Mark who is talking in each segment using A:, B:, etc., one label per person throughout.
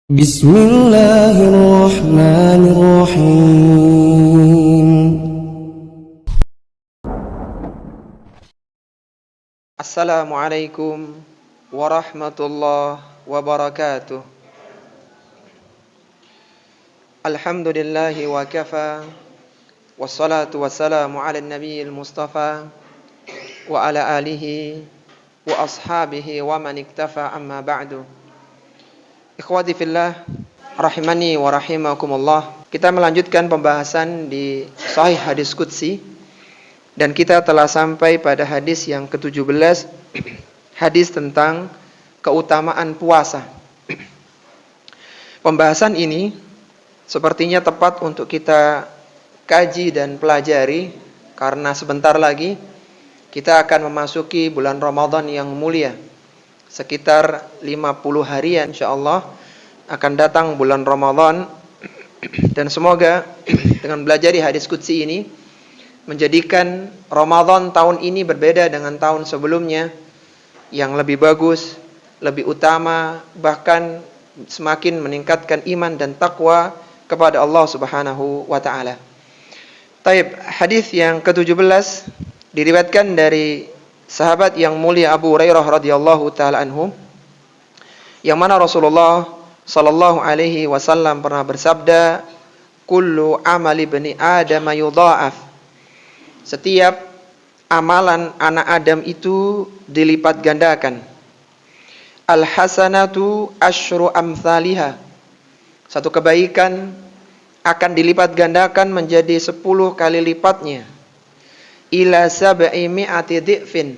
A: Bismillahirrahmanirrahim.
B: Assalamualaikum warahmatullahi wabarakatuh. Alhamdulillahi wa kafa. Wassalatu wassalamu ala nabiyil mustafa wa ala alihi wa ashabihi wa man iktafa, amma ba'du. Ikhwati fillah, rahimani wa rahimakumullah. Kita melanjutkan pembahasan di Sahih Hadis Qudsi, dan kita telah sampai pada hadis yang ke-17, hadis tentang keutamaan puasa. Pembahasan ini sepertinya tepat untuk kita kaji dan pelajari, karena sebentar lagi kita akan memasuki bulan Ramadan yang mulia. Sekitar 50 harian insyaallah akan datang bulan Ramadan, dan semoga dengan belajar di hadis qudsi ini menjadikan Ramadan tahun ini berbeda dengan tahun sebelumnya, yang lebih bagus, lebih utama, bahkan semakin meningkatkan iman dan takwa kepada Allah Subhanahu wa taala. Taib, hadis yang ke-17 diriwayatkan dari sahabat yang mulia Abu Hurairah radhiyallahu taala anhu, yang mana Rasulullah sallallahu alaihi wasallam pernah bersabda, kullu amali bani Adam yudha'af. Setiap amalan anak Adam itu dilipat gandakan. Al hasanatu asyru amsalihha. Satu kebaikan akan dilipat gandakan menjadi 10 kali lipatnya. Ila sab'i mi'ati dhi'fin,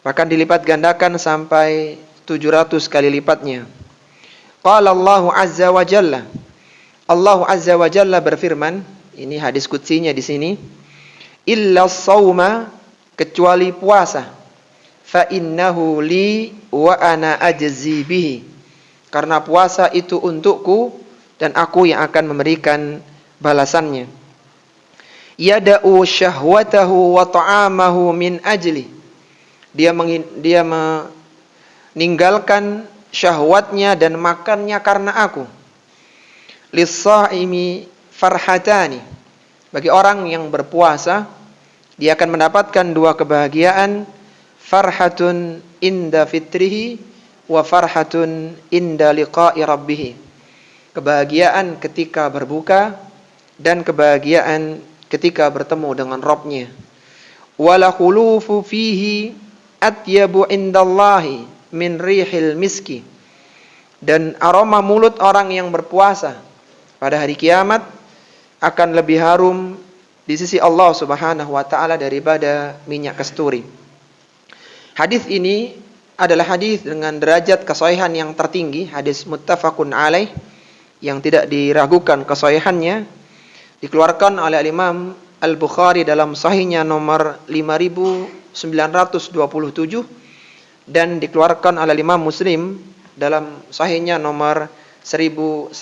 B: bahkan dilipat gandakan sampai 700 kali lipatnya. Qala Allahu azza wa jalla, Allah azza wa jalla berfirman, ini hadis qudsinya di sini, illa shauma, kecuali puasa, fa innahu li wa ana ajzi bihi, karena puasa itu untukku dan aku yang akan memberikan balasannya. Yada'u syahwatahu wa ta'amahu min ajli, dia meninggalkan syahwatnya dan makannya karena aku. Lis-shaimi farhatani, bagi orang yang berpuasa dia akan mendapatkan 2 kebahagiaan, farhatun inda fitrihi wa farhatun inda liqa'i rabbih, kebahagiaan ketika berbuka dan kebahagiaan ketika bertemu dengan Rabb-Nya. Wala khulufu fihi atyabu indallahi min rihil miski, dan aroma mulut orang yang berpuasa pada hari kiamat akan lebih harum di sisi Allah Subhanahu wa taala daripada minyak kasturi. Hadis ini adalah hadis dengan derajat kesahihan yang tertinggi, hadis muttafaqun alaih yang tidak diragukan kesahihannya. Dikeluarkan oleh Imam Al-Bukhari dalam sahihnya nomor 5927, dan dikeluarkan oleh Imam Muslim dalam sahihnya nomor 1151,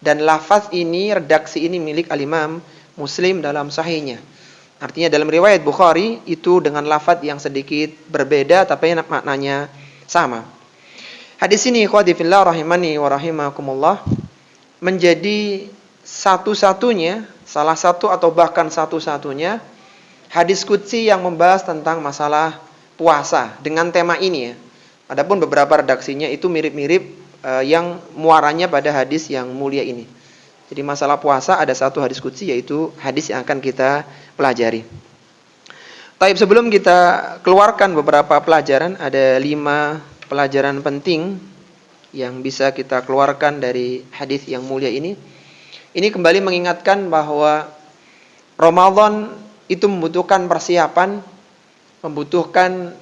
B: dan lafaz ini, redaksi ini milik Al-Imam Muslim dalam sahihnya. Artinya dalam riwayat Bukhari itu dengan lafaz yang sedikit berbeda tapi maknanya sama. Hadis ini ikhwati fillah rahimani wa rahimakumullah menjadi satu-satunya, salah satu atau bahkan satu-satunya hadis qudsi yang membahas tentang masalah puasa dengan tema ini ya. Adapun beberapa redaksinya itu mirip-mirip yang muaranya pada hadis yang mulia ini. Jadi masalah puasa ada satu hadis qudsi, yaitu hadis yang akan kita pelajari. Taib, sebelum kita keluarkan beberapa pelajaran, ada 5 pelajaran penting yang bisa kita keluarkan dari hadis yang mulia ini. Ini kembali mengingatkan bahwa Ramadan itu membutuhkan persiapan, membutuhkan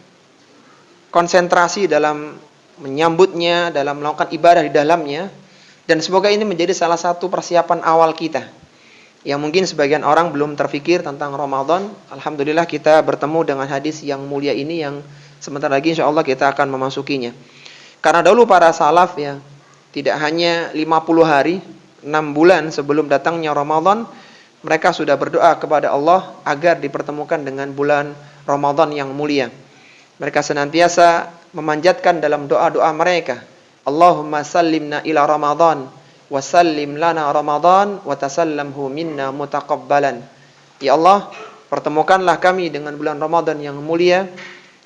B: konsentrasi dalam menyambutnya, dalam melakukan ibadah di dalamnya, dan semoga ini menjadi salah satu persiapan awal kita. Yang mungkin sebagian orang belum terfikir tentang Ramadan, alhamdulillah kita bertemu dengan hadis yang mulia ini yang sebentar lagi insyaallah kita akan memasukinya. Karena dahulu para salaf ya, tidak hanya 50 hari, 6 bulan sebelum datangnya Ramadan, mereka sudah berdoa kepada Allah agar dipertemukan dengan bulan Ramadan yang mulia. Mereka senantiasa memanjatkan dalam doa-doa mereka Allahumma sallimna ila Ramadan wa sallim lana Ramadan wa tasallamhu minna mutaqabbalan. Ya Allah, pertemukanlah kami dengan bulan Ramadan yang mulia,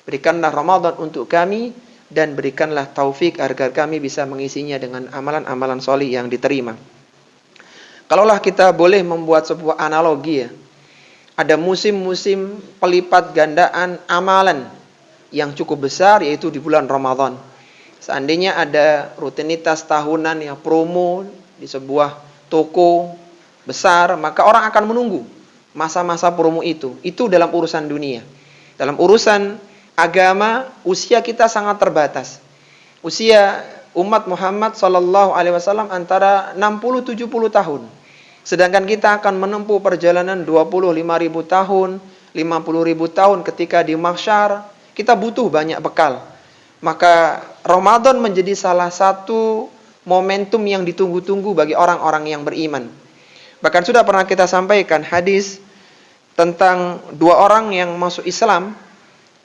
B: berikanlah Ramadan untuk kami dan berikanlah taufik agar kami bisa mengisinya dengan amalan-amalan sholih yang diterima. Kalaulah kita boleh membuat sebuah analogi ya, ada musim-musim pelipat gandaan amalan yang cukup besar, yaitu di bulan Ramadan. Seandainya ada rutinitas tahunan yang promo di sebuah toko besar, maka orang akan menunggu masa-masa promo itu. Itu dalam urusan dunia. Dalam urusan agama, usia kita sangat terbatas. Usia umat Muhammad SAW antara 60-70 tahun. Sedangkan kita akan menempuh perjalanan 25.000 tahun, 50.000 tahun ketika di mahsyar. Kita butuh banyak bekal. Maka Ramadan menjadi salah satu momentum yang ditunggu-tunggu bagi orang-orang yang beriman. Bahkan sudah pernah kita sampaikan hadis tentang dua orang yang masuk Islam,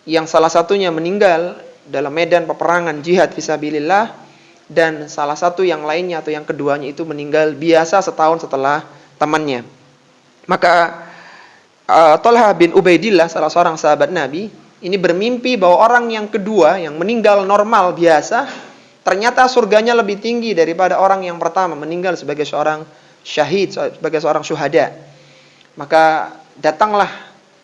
B: yang salah satunya meninggal dalam medan peperangan jihad fisabilillah, dan salah satu yang lainnya atau yang keduanya itu meninggal biasa setahun setelah temannya. Maka Thalhah bin Ubaidillah, salah seorang sahabat Nabi, ini bermimpi bahwa orang yang kedua yang meninggal normal biasa, ternyata surganya lebih tinggi daripada orang yang pertama meninggal sebagai seorang syahid, sebagai seorang syuhada. Maka datanglah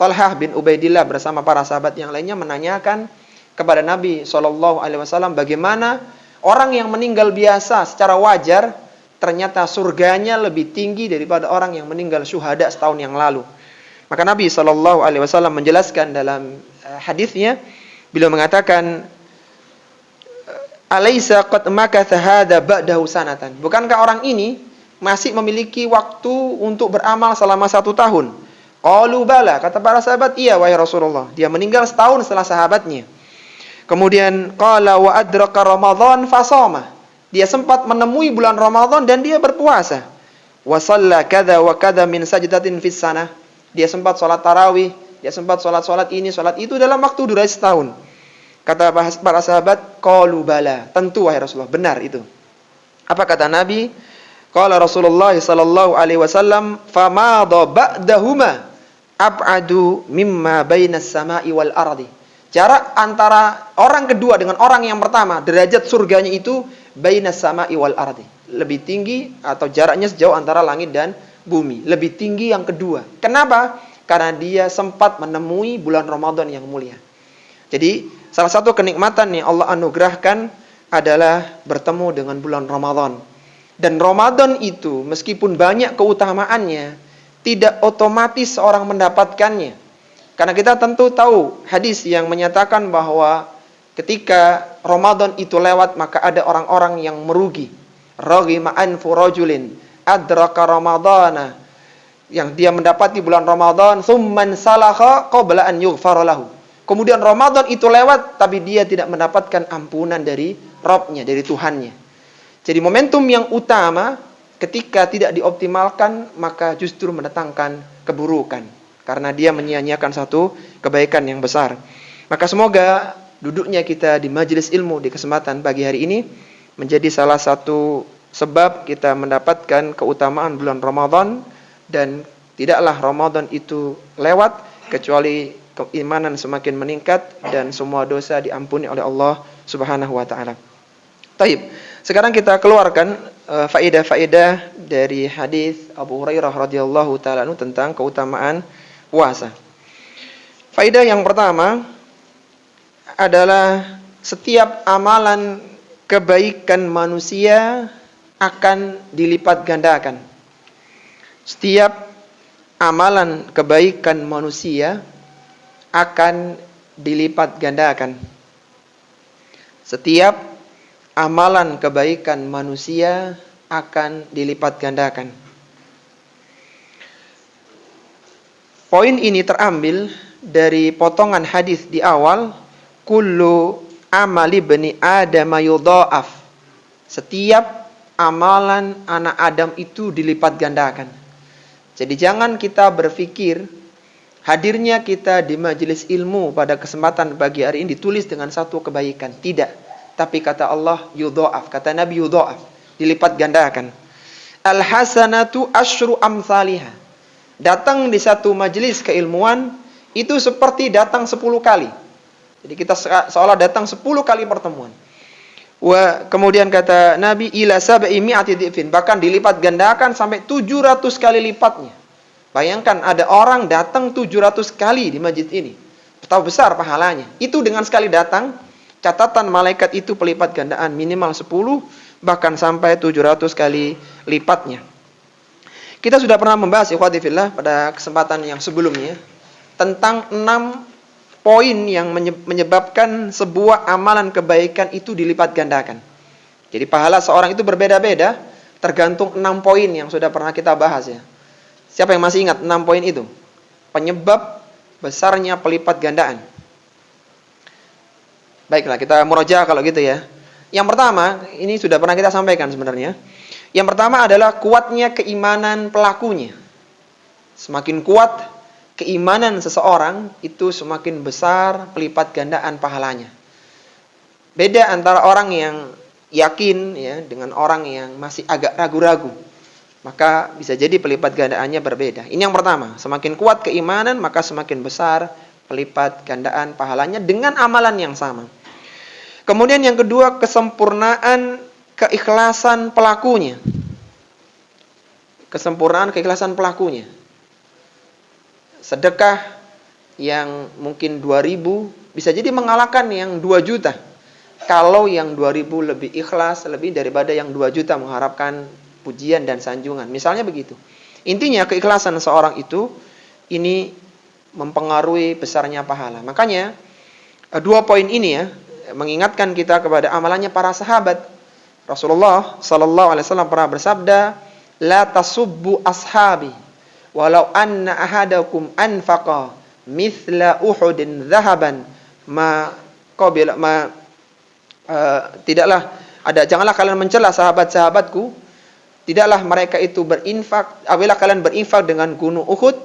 B: Thalhah bin Ubaidillah bersama para sahabat yang lainnya menanyakan kepada Nabi SAW bagaimana orang yang meninggal biasa secara wajar ternyata surganya lebih tinggi daripada orang yang meninggal syuhada setahun yang lalu. Maka Nabi SAW menjelaskan dalam hadisnya, beliau mengatakan, Alaysa qad makatha hadza ba'dahu sanatan. Bukankah orang ini masih memiliki waktu untuk beramal selama 1 tahun? Qalu bala, kata para sahabat, iya wahai Rasulullah. Dia meninggal setahun setelah sahabatnya. Kemudian qala wa adraka Ramadan fasama. Dia sempat menemui bulan Ramadan dan dia berpuasa. Wa shalla kadza wa kadza min sajdatin fis sanah. Dia sempat sholat tarawih, dia sempat sholat ini, sholat itu dalam waktu durasi setahun. Kata para sahabat, qalu bala, tentu wahai Rasulullah, benar itu. Apa kata Nabi? Qala Rasulullah sallallahu alaihi wasallam, "Famadha ba'dahuma ab'adu mimma bainas sama'i wal ardi." Jarak antara orang kedua dengan orang yang pertama, derajat surganya itu bainas sama'i wal ardi. Lebih tinggi atau jaraknya sejauh antara langit dan bumi. Lebih tinggi yang kedua. Kenapa? Karena dia sempat menemui bulan Ramadan yang mulia. Jadi, salah satu kenikmatan yang Allah anugerahkan adalah bertemu dengan bulan Ramadan. Dan Ramadan itu, meskipun banyak keutamaannya, tidak otomatis seorang mendapatkannya. Karena kita tentu tahu hadis yang menyatakan bahwa ketika Ramadan itu lewat, maka ada orang-orang yang merugi. Raghima anfu rajulin adraka Ramadana, yang dia mendapati bulan Ramadan, tsumman salakha qabla an yughfara lahu. Kemudian Ramadan itu lewat, tapi dia tidak mendapatkan ampunan dari Rabb-nya, dari Tuhannya. Jadi momentum yang utama ketika tidak dioptimalkan, maka justru mendatangkan keburukan. Karena dia menyia-nyiakan satu kebaikan yang besar. Maka semoga duduknya kita di majelis ilmu di kesempatan pagi hari ini menjadi salah satu sebab kita mendapatkan keutamaan bulan Ramadan, dan tidaklah Ramadan itu lewat kecuali keimanan semakin meningkat dan semua dosa diampuni oleh Allah Subhanahu wa taala. Taib. Sekarang kita keluarkan faedah-faedah dari hadis Abu Hurairah radhiyallahu taala tentang keutamaan puasa. Faedah yang pertama adalah setiap amalan kebaikan manusia akan dilipat gandakan. Setiap amalan kebaikan manusia akan dilipat gandakan. Setiap amalan kebaikan manusia akan dilipat gandakan. Poin ini terambil dari potongan hadis di awal, kullu amali bani Adam yudha'af. Setiap amalan anak Adam itu dilipat gandakan. Jadi jangan kita berpikir hadirnya kita di majelis ilmu pada kesempatan pagi hari ini ditulis dengan satu kebaikan. Tidak. tapi kata Allah yudha'af, kata Nabi yudha'af, dilipat gandakan. Al-hasanatu asyru amsalihha. Datang di satu majelis keilmuan itu seperti datang 10 kali. Jadi kita seolah datang 10 kali pertemuan. Kemudian kata Nabi ila sab'i mi'ati dhifin, bahkan dilipat gandakan sampai 700 kali lipatnya. Bayangkan ada orang datang 700 kali di masjid ini. Betapa besar pahalanya. Itu dengan sekali datang, catatan malaikat itu pelipat gandaan minimal 10 bahkan sampai 700 kali lipatnya. Kita sudah pernah membahas ikhwati fillah pada kesempatan yang sebelumnya tentang 6 poin yang menyebabkan sebuah amalan kebaikan itu dilipat gandakan. Jadi pahala seorang itu berbeda-beda tergantung 6 poin yang sudah pernah kita bahas ya. Siapa yang masih ingat 6 poin itu? Penyebab besarnya pelipat gandaan. Baiklah, kita murojaah kalau gitu ya. Yang pertama, ini sudah pernah kita sampaikan sebenarnya. Yang pertama adalah kuatnya keimanan pelakunya. Semakin kuat keimanan seseorang, itu semakin besar pelipat gandaan pahalanya. Beda antara orang yang yakin ya dengan orang yang masih agak ragu-ragu. Maka bisa jadi pelipat gandaannya berbeda. Ini yang pertama, semakin kuat keimanan maka semakin besar pelipat gandaan pahalanya dengan amalan yang sama. Kemudian yang kedua, kesempurnaan keikhlasan pelakunya. Kesempurnaan keikhlasan pelakunya. Sedekah yang mungkin 2.000 bisa jadi mengalahkan yang 2 juta. Kalau yang 2.000 lebih ikhlas, lebih daripada yang 2 juta mengharapkan pujian dan sanjungan. Misalnya begitu. Intinya keikhlasan seorang itu ini mempengaruhi besarnya pahala. Makanya 2 poin ini ya mengingatkan kita kepada amalannya para sahabat. Rasulullah sallallahu alaihi wasallam pernah bersabda, "La tasubbu ashabi walau anna ahadakum anfaqa mithla Uhudin dhahaban janganlah kalian mencela sahabat-sahabatku, tidaklah mereka itu berinfak apabila kalian berinfak dengan gunung Uhud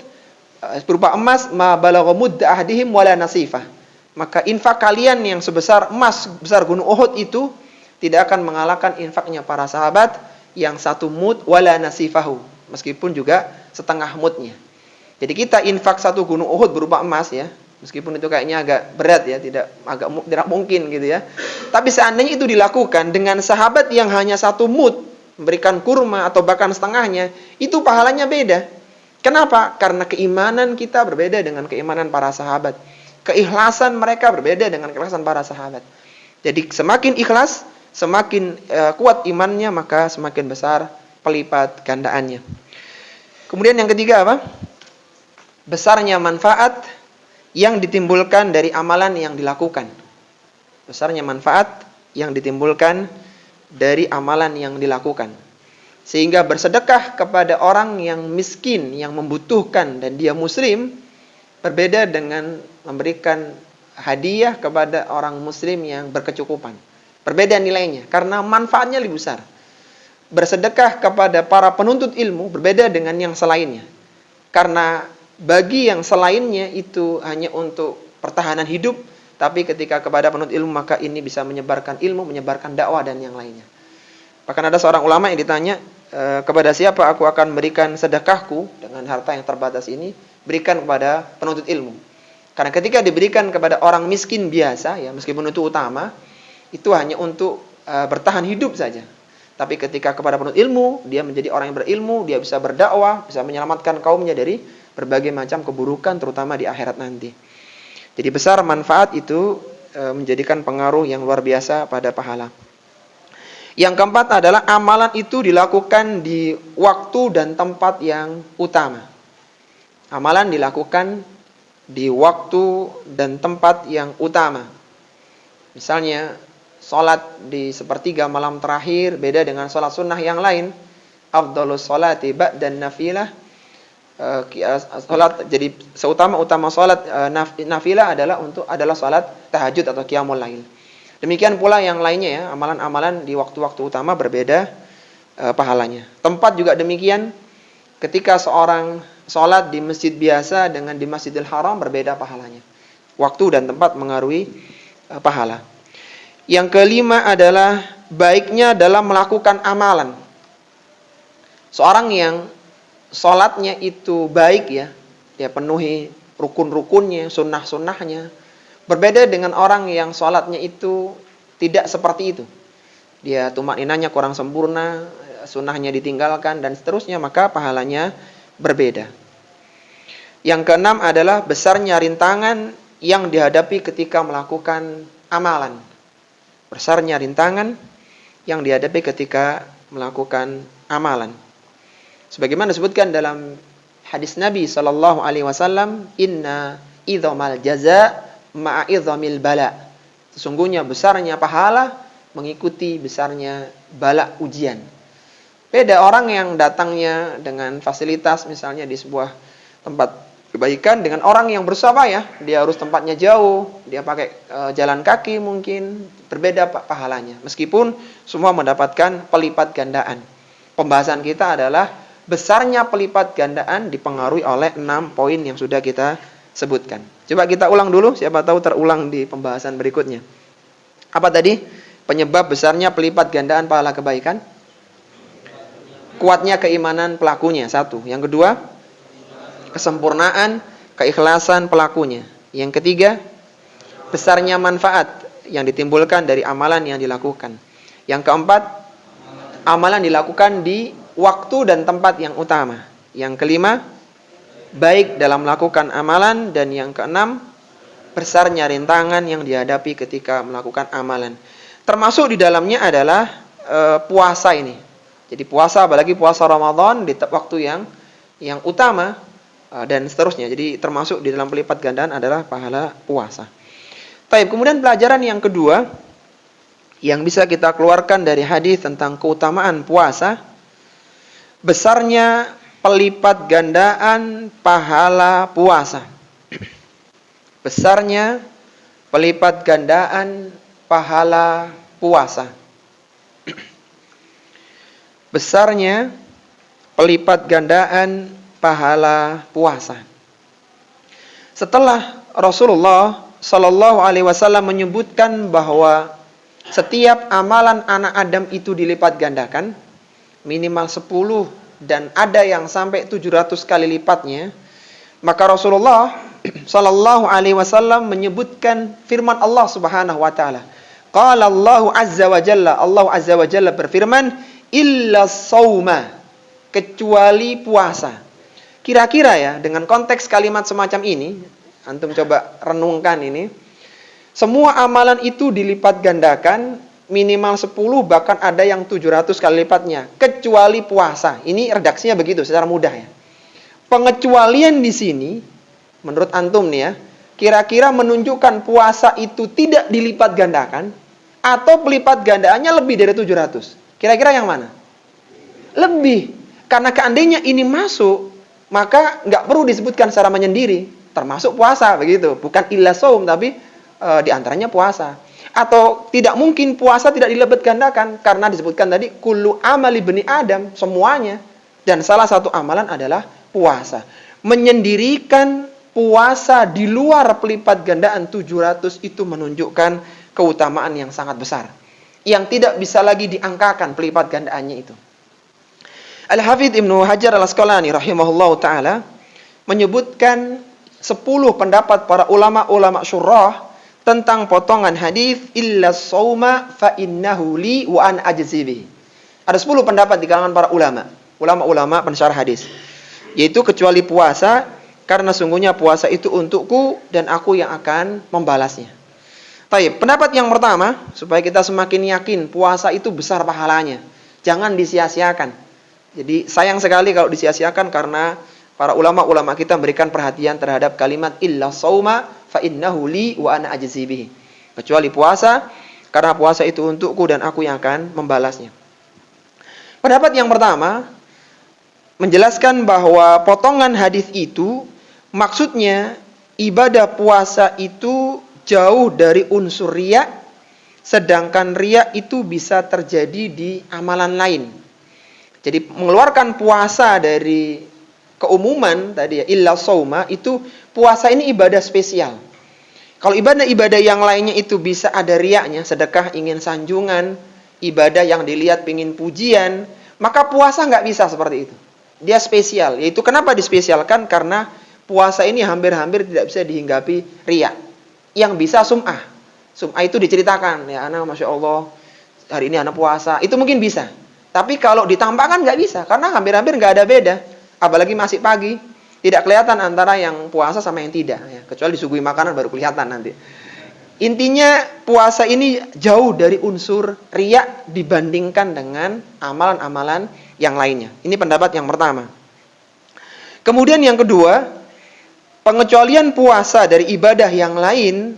B: berupa emas, ma balagha mudda ahdihim wala nasifah." Maka infak kalian yang sebesar emas, besar gunung Uhud itu tidak akan mengalahkan infaknya para sahabat yang 1 mud wala nasifahu, meskipun juga setengah mudnya. Jadi kita infak 1 gunung Uhud berupa emas ya, meskipun itu kayaknya agak berat ya, tidak mungkin gitu ya. Tapi seandainya itu dilakukan dengan sahabat yang hanya 1 mud, memberikan kurma atau bahkan setengahnya, itu pahalanya beda. Kenapa? Karena keimanan kita berbeda dengan keimanan para sahabat. Keikhlasan mereka berbeda dengan keikhlasan para sahabat. Jadi semakin ikhlas, semakin kuat imannya, maka semakin besar pelipat gandaannya. Kemudian yang ketiga apa? Besarnya manfaat yang ditimbulkan dari amalan yang dilakukan. Besarnya manfaat yang ditimbulkan dari amalan yang dilakukan. Sehingga bersedekah kepada orang yang miskin, yang membutuhkan dan dia muslim, berbeda dengan memberikan hadiah kepada orang muslim yang berkecukupan. Berbeda nilainya, karena manfaatnya lebih besar. Bersedekah kepada para penuntut ilmu berbeda dengan yang selainnya. Karena bagi yang selainnya itu hanya untuk pertahanan hidup, tapi ketika kepada penuntut ilmu maka ini bisa menyebarkan ilmu, menyebarkan dakwah dan yang lainnya. Bahkan ada seorang ulama yang ditanya, kepada siapa aku akan memberikan sedekahku dengan harta yang terbatas ini? Berikan kepada penuntut ilmu. Karena ketika diberikan kepada orang miskin biasa, ya meskipun itu utama, itu hanya untuk bertahan hidup saja. Tapi ketika kepada penuntut ilmu, dia menjadi orang yang berilmu, dia bisa berdakwah, bisa menyelamatkan kaumnya dari berbagai macam keburukan, terutama di akhirat nanti. Jadi besar manfaat itu menjadikan pengaruh yang luar biasa pada pahala. Yang keempat adalah amalan itu dilakukan di waktu dan tempat yang utama. Amalan dilakukan di waktu dan tempat yang utama. Misalnya, sholat di sepertiga malam terakhir beda dengan sholat sunnah yang lain. Afdhalus sholati ba'dan nafilah. Sholat, jadi seutama-utama sholat nafilah adalah sholat tahajud atau qiyamul lail. Demikian pula yang lainnya ya, amalan-amalan di waktu-waktu utama berbeda pahalanya. Tempat juga demikian, ketika seorang sholat di masjid biasa dengan di Masjidil Haram berbeda pahalanya. Waktu dan tempat mengaruhi pahala. Yang kelima adalah baiknya dalam melakukan amalan. Seorang yang sholatnya itu baik ya, dia penuhi rukun-rukunnya, sunnah-sunnahnya, berbeda dengan orang yang sholatnya itu tidak seperti itu. Dia tumakninanya kurang sempurna, sunnahnya ditinggalkan dan seterusnya, maka pahalanya berbeda. Yang keenam adalah besarnya rintangan yang dihadapi ketika melakukan amalan. Besarnya rintangan yang dihadapi ketika melakukan amalan. Sebagaimana disebutkan dalam hadis Nabi sallallahu alaihi wasallam, "Inna idzamal jaza ma'a idzamil bala." Sesungguhnya besarnya pahala mengikuti besarnya bala ujian. Beda orang yang datangnya dengan fasilitas misalnya di sebuah tempat kebaikan dengan orang yang bersusah, dia harus tempatnya jauh, dia pakai jalan kaki mungkin, berbeda pahalanya. Meskipun semua mendapatkan pelipat gandaan. Pembahasan kita adalah besarnya pelipat gandaan dipengaruhi oleh 6 poin yang sudah kita sebutkan. Coba kita ulang dulu, siapa tahu terulang di pembahasan berikutnya. Apa tadi? Penyebab besarnya pelipat gandaan pahala kebaikan? Kuatnya keimanan pelakunya, satu. Yang kedua, kesempurnaan, keikhlasan pelakunya. Yang ketiga, besarnya manfaat yang ditimbulkan dari amalan yang dilakukan. Yang keempat, amalan dilakukan di waktu dan tempat yang utama. Yang kelima, baik dalam melakukan amalan. Dan yang keenam, besarnya rintangan yang dihadapi ketika melakukan amalan. Termasuk di dalamnya adalah puasa ini. Jadi puasa, apalagi puasa Ramadan di waktu yang utama dan seterusnya. Jadi termasuk di dalam pelipat gandaan adalah pahala puasa. Baik, kemudian pelajaran yang kedua yang bisa kita keluarkan dari hadis tentang keutamaan puasa, besarnya pelipat gandaan pahala puasa. Besarnya pelipat gandaan pahala puasa. Besarnya pelipat gandaan pahala puasa. Setelah Rasulullah Shallallahu Alaihi Wasallam menyebutkan bahwa setiap amalan anak Adam itu dilipat gandakan minimal 10 dan ada yang sampai 700 kali lipatnya, maka Rasulullah Shallallahu Alaihi Wasallam menyebutkan firman Allah Subhanahu Wa Taala. Qala Allah Azza wa Jalla, Allah Azza wa Jalla berfirman, illa sauma, kecuali puasa. Kira-kira ya, dengan konteks kalimat semacam ini, antum coba renungkan ini. Semua amalan itu dilipat gandakan minimal 10, bahkan ada yang 700 kali lipatnya, kecuali puasa. Ini redaksinya begitu secara mudah ya. Pengecualian di sini menurut antum nih ya, kira-kira menunjukkan puasa itu tidak dilipat gandakan atau pelipat gandaannya lebih dari 700. Kira-kira yang mana? Lebih. Karena seandainya ini masuk, maka nggak perlu disebutkan secara menyendiri, termasuk puasa begitu. Bukan illa saum, tapi diantaranya puasa. Atau tidak mungkin puasa tidak dilipat gandakan karena disebutkan tadi kullu amali bani Adam, semuanya. Dan salah satu amalan adalah puasa. Menyendirikan puasa di luar pelipat gandaan 700 itu menunjukkan keutamaan yang sangat besar, yang tidak bisa lagi diangkakan pelipat gandaannya itu. Al-Hafidz Ibnu Hajar Al-Asqalani rahimahullahu taala menyebutkan 10 pendapat para ulama-ulama syurah tentang potongan hadis illa shauma fa innahu li wa an ajzi bihi. Ada 10 pendapat di kalangan para ulama pensyarah hadis, yaitu kecuali puasa, karena sungguhnya puasa itu untukku dan aku yang akan membalasnya. Baik, pendapat yang pertama, supaya kita semakin yakin puasa itu besar pahalanya, jangan disia-siakan. Jadi sayang sekali kalau disia-siakan karena para ulama-ulama kita memberikan perhatian terhadap kalimat illa shauma fa innahu li wa ana ajzi bihi. Kecuali puasa, karena puasa itu untukku dan aku yang akan membalasnya. Pendapat yang pertama menjelaskan bahwa potongan hadis itu maksudnya ibadah puasa itu jauh dari unsur riya, sedangkan riya itu bisa terjadi di amalan lain. Jadi mengeluarkan puasa dari keumuman tadi ya, illa shauma, itu puasa ini ibadah spesial. Kalau ibadah-ibadah yang lainnya itu bisa ada riyaknya, sedekah ingin sanjungan, ibadah yang dilihat pingin pujian, maka puasa nggak bisa seperti itu. Dia spesial, yaitu kenapa dispesialkan? Karena puasa ini hampir-hampir tidak bisa dihinggapi riya. Yang bisa sum'ah. Sum'ah itu diceritakan, ya anak Masya Allah, hari ini anak puasa, itu mungkin bisa. Tapi kalau ditampakkan nggak bisa, karena hampir-hampir nggak ada beda. Apalagi masih pagi, tidak kelihatan antara yang puasa sama yang tidak. Ya. Kecuali disuguhi makanan baru kelihatan nanti. Intinya puasa ini jauh dari unsur riya dibandingkan dengan amalan-amalan yang lainnya. Ini pendapat yang pertama. Kemudian yang kedua, pengecualian puasa dari ibadah yang lain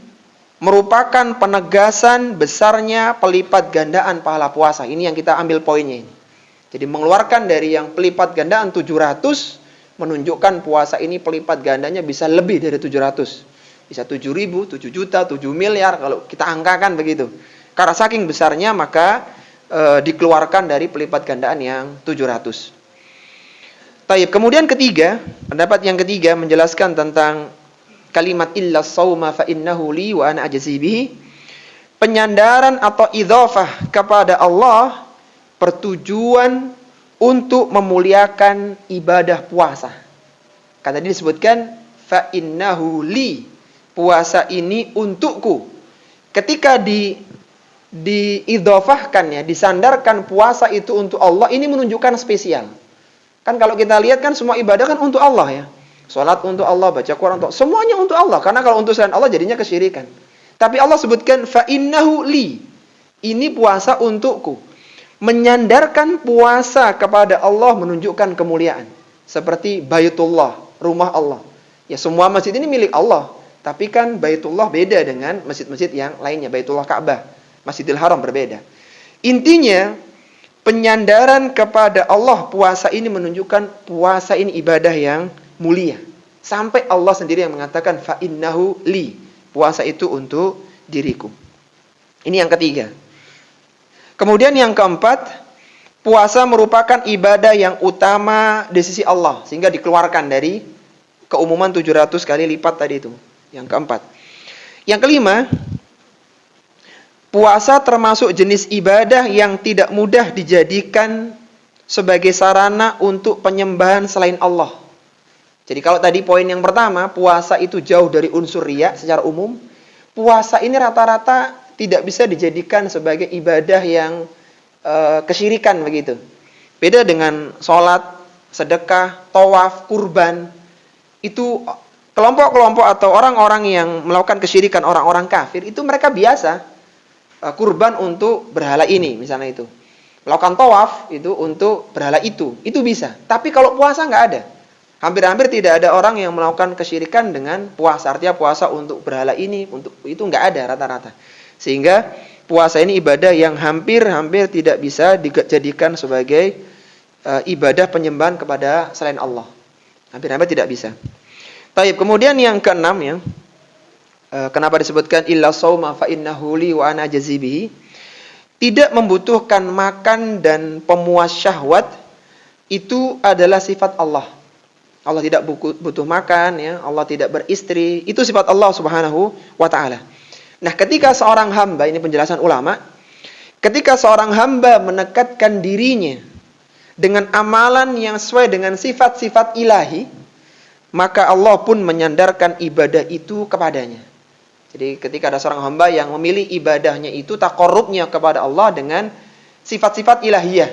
B: merupakan penegasan besarnya pelipat gandaan pahala puasa. Ini yang kita ambil poinnya ini. Jadi mengeluarkan dari yang pelipat gandaan 700, menunjukkan puasa ini pelipat gandanya bisa lebih dari 700. Bisa 7.000, 7 juta, 7 miliar kalau kita angkakan begitu. Karena saking besarnya maka dikeluarkan dari pelipat gandaan yang 700. Taib. Kemudian ketiga, pendapat yang ketiga menjelaskan tentang kalimat illa sauma fa innahu li wa ana ajzi bihi. Penyandaran atau idhofah kepada Allah pertujuan untuk memuliakan ibadah puasa. Kan tadi disebutkan fa innahu li, puasa ini untukku. Ketika diidhofahkan ya, disandarkan puasa itu untuk Allah, ini menunjukkan spesial. Kan kalau kita lihat kan semua ibadah kan untuk Allah ya. Salat untuk Allah, baca Quran untuk semuanya untuk Allah. Karena kalau untuk selain Allah jadinya kesyirikan. Tapi Allah sebutkan fa innahu li. Ini puasa untukku. Menyandarkan puasa kepada Allah menunjukkan kemuliaan. Seperti Baitullah, rumah Allah. Ya semua masjid ini milik Allah. Tapi kan Baitullah beda dengan masjid-masjid yang lainnya. Baitullah Ka'bah, Masjidil Haram berbeda. Intinya, penyandaran kepada Allah puasa ini menunjukkan puasa ini ibadah yang mulia. Sampai Allah sendiri yang mengatakan fa innahu li. Puasa itu untuk diriku. Ini yang ketiga. Kemudian yang keempat, puasa merupakan ibadah yang utama di sisi Allah. Sehingga dikeluarkan dari keumuman 700 kali lipat tadi itu. Yang keempat. Yang kelima, puasa termasuk jenis ibadah yang tidak mudah dijadikan sebagai sarana untuk penyembahan selain Allah. Jadi kalau tadi poin yang pertama, puasa itu jauh dari unsur riya secara umum. Puasa ini rata-rata tidak bisa dijadikan sebagai ibadah yang kesyirikan begitu. Beda dengan sholat, sedekah, tawaf, kurban. Itu kelompok-kelompok atau orang-orang yang melakukan kesyirikan, orang-orang kafir, itu mereka biasa kurban untuk berhala ini, misalnya itu. Melakukan tawaf itu untuk berhala itu bisa. Tapi kalau puasa nggak ada. Hampir-hampir tidak ada orang yang melakukan kesyirikan dengan puasa. Artinya puasa untuk berhala ini, untuk itu nggak ada rata-rata. Sehingga puasa ini ibadah yang hampir-hampir tidak bisa dijadikan sebagai ibadah penyembahan kepada selain Allah. Hampir-hampir tidak bisa. Taib. Kemudian yang keenam ya. Kenapa disebutkan illa sauma fa innahu li wa ana ajzi bihi? Tidak membutuhkan makan dan pemuas syahwat itu adalah sifat Allah. Allah tidak butuh makan ya, Allah tidak beristri, itu sifat Allah Subhanahu wa taala. Nah, ketika seorang hamba, ini penjelasan ulama, ketika seorang hamba menekatkan dirinya dengan amalan yang sesuai dengan sifat-sifat ilahi, maka Allah pun menyandarkan ibadah itu kepadanya. Jadi ketika ada seorang hamba yang memilih ibadahnya itu taqarrubnya kepada Allah dengan sifat-sifat ilahiyah,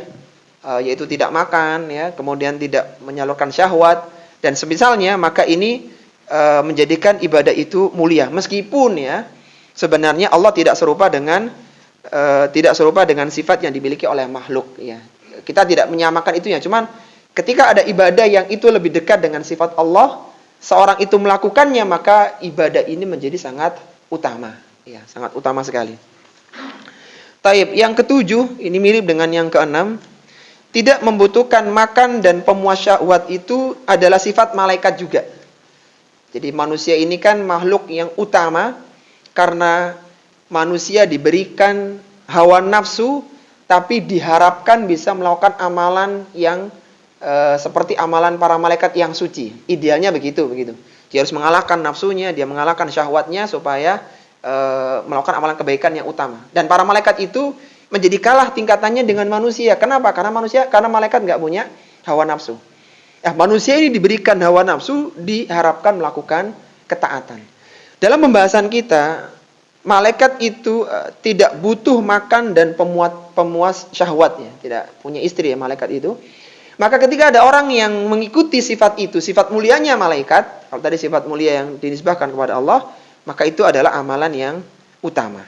B: yaitu tidak makan ya, kemudian tidak menyalurkan syahwat dan semisalnya, maka ini menjadikan ibadah itu mulia. Meskipun ya sebenarnya Allah tidak serupa dengan sifat yang dimiliki oleh makhluk ya. Kita tidak menyamakan itu ya, cuman ketika ada ibadah yang itu lebih dekat dengan sifat Allah, seorang itu melakukannya, maka ibadah ini menjadi sangat utama. Ya, sangat utama sekali. Taib. Yang ketujuh, ini mirip dengan yang keenam. Tidak membutuhkan makan dan pemuas syahwat itu adalah sifat malaikat juga. Jadi manusia ini kan makhluk yang utama karena manusia diberikan hawa nafsu, tapi diharapkan bisa melakukan amalan yang seperti amalan para malaikat yang suci. Idealnya begitu. Dia harus mengalahkan nafsunya, dia mengalahkan syahwatnya supaya melakukan amalan kebaikan yang utama. Dan para malaikat itu menjadi kalah tingkatannya dengan manusia. Kenapa? Karena malaikat nggak punya hawa nafsu. Manusia ini diberikan hawa nafsu, diharapkan melakukan ketaatan. Dalam pembahasan kita, malaikat itu tidak butuh makan dan pemuas syahwatnya. Tidak punya istri ya malaikat itu. Maka ketika ada orang yang mengikuti sifat itu, sifat mulianya malaikat, kalau tadi sifat mulia yang dinisbahkan kepada Allah, maka itu adalah amalan yang utama.